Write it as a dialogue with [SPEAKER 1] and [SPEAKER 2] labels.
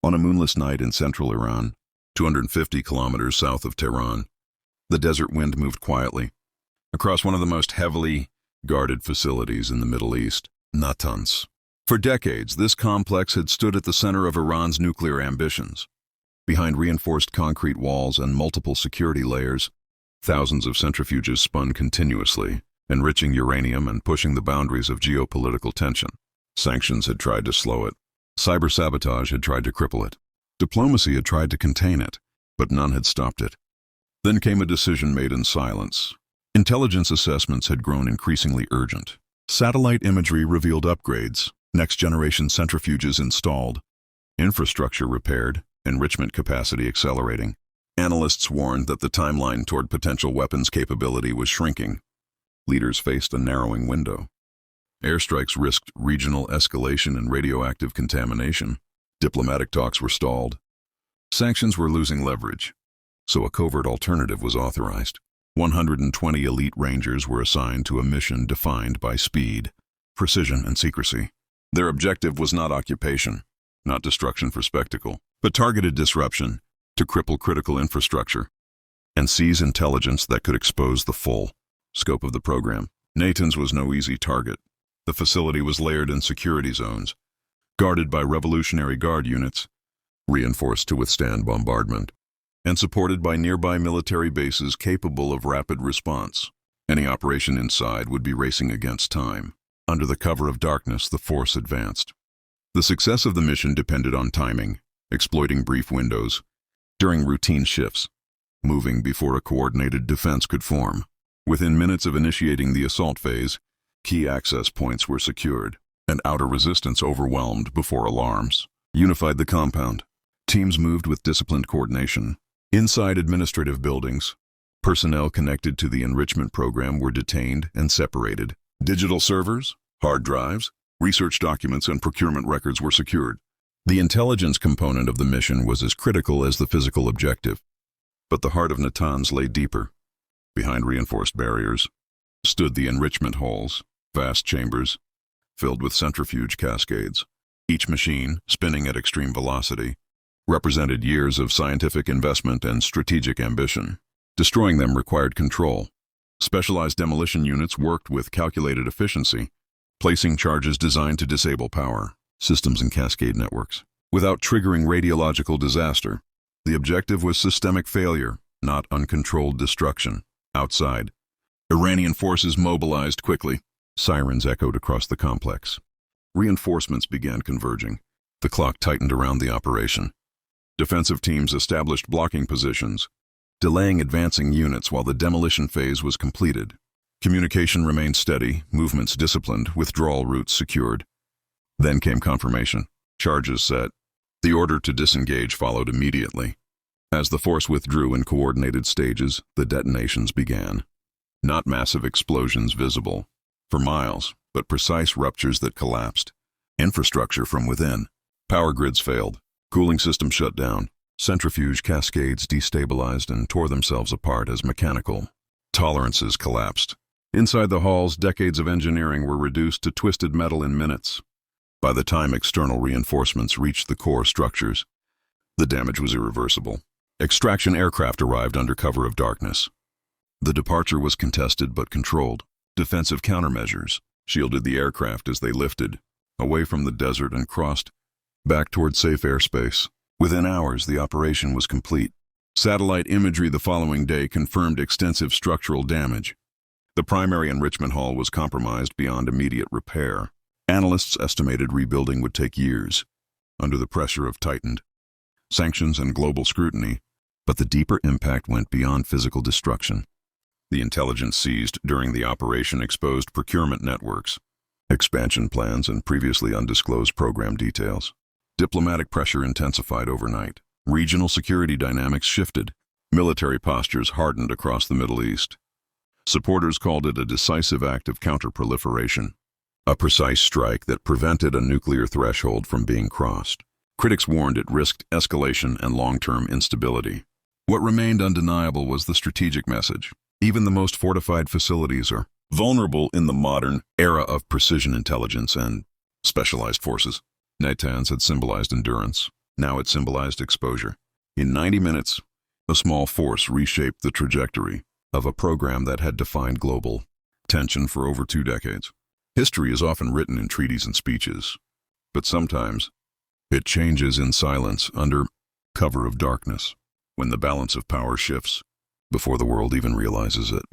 [SPEAKER 1] On a moonless night in central Iran, 250 kilometers south of Tehran, the desert wind moved quietly across one of the most heavily guarded facilities in the Middle East, Natanz. For decades, this complex had stood at the center of Iran's nuclear ambitions. Behind reinforced concrete walls and multiple security layers, thousands of centrifuges spun continuously, enriching uranium and pushing the boundaries of geopolitical tension. Sanctions had tried to slow it. Cyber sabotage had tried to cripple it. Diplomacy had tried to contain it, but none had stopped it. Then came a decision made in silence. Intelligence assessments had grown increasingly urgent. Satellite imagery revealed upgrades, next-generation centrifuges installed, infrastructure repaired, enrichment capacity accelerating. Analysts warned that the timeline toward potential weapons capability was shrinking. Leaders faced a narrowing window. Airstrikes risked regional escalation and radioactive contamination. Diplomatic talks were stalled. Sanctions were losing leverage, so a covert alternative was authorized. 120 elite rangers were assigned to a mission defined by speed, precision, and secrecy. Their objective was not occupation, not destruction for spectacle, but targeted disruption to cripple critical infrastructure and seize intelligence that could expose the full scope of the program. Natanz was no easy target. The facility was layered in security zones, guarded by Revolutionary Guard units, reinforced to withstand bombardment, and supported by nearby military bases capable of rapid response. Any operation inside would be racing against time. Under the cover of darkness, the force advanced. The success of the mission depended on timing, exploiting brief windows, during routine shifts, moving before a coordinated defense could form. Within minutes of initiating the assault phase, key access points were secured, and outer resistance overwhelmed before alarms unified the compound. Teams moved with disciplined coordination. Inside administrative buildings, personnel connected to the enrichment program were detained and separated. Digital servers, hard drives, research documents, and procurement records were secured. The intelligence component of the mission was as critical as the physical objective. But the heart of Natanz lay deeper. Behind reinforced barriers stood the enrichment halls, vast chambers filled with centrifuge cascades. Each machine, spinning at extreme velocity, represented years of scientific investment and strategic ambition. Destroying them required control. Specialized demolition units worked with calculated efficiency, placing charges designed to disable power systems and cascade networks without triggering radiological disaster. The objective was systemic failure, not uncontrolled destruction. Outside, Iranian forces mobilized quickly. Sirens echoed across the complex. Reinforcements began converging. The clock tightened around the operation. Defensive teams established blocking positions, delaying advancing units while the demolition phase was completed. Communication remained steady, movements disciplined, withdrawal routes secured. Then came confirmation. Charges set. The order to disengage followed immediately. As the force withdrew in coordinated stages, the detonations began. Not massive explosions visible for miles, but precise ruptures that collapsed. Infrastructure from within. Power grids failed. Cooling systems shut down. Centrifuge cascades destabilized and tore themselves apart as mechanical tolerances collapsed. Inside the halls, decades of engineering were reduced to twisted metal in minutes. By the time external reinforcements reached the core structures, the damage was irreversible. Extraction aircraft arrived under cover of darkness. The departure was contested but controlled. Defensive countermeasures shielded the aircraft as they lifted, away from the desert and crossed back toward safe airspace. Within hours, the operation was complete. Satellite imagery the following day confirmed extensive structural damage. The primary enrichment hall was compromised beyond immediate repair. Analysts estimated rebuilding would take years, under the pressure of tightened sanctions and global scrutiny, but the deeper impact went beyond physical destruction. The intelligence seized during the operation exposed procurement networks, expansion plans, and previously undisclosed program details. Diplomatic pressure intensified overnight. Regional security dynamics shifted. Military postures hardened across the Middle East. Supporters called it a decisive act of counter-proliferation, a precise strike that prevented a nuclear threshold from being crossed. Critics warned it risked escalation and long-term instability. What remained undeniable was the strategic message. Even the most fortified facilities are vulnerable in the modern era of precision intelligence and specialized forces. Natanz had symbolized endurance. Now it symbolized exposure. In 90 minutes, a small force reshaped the trajectory of a program that had defined global tension for over 2 decades. History is often written in treaties and speeches, but sometimes it changes in silence under cover of darkness, when the balance of power shifts before the world even realizes it.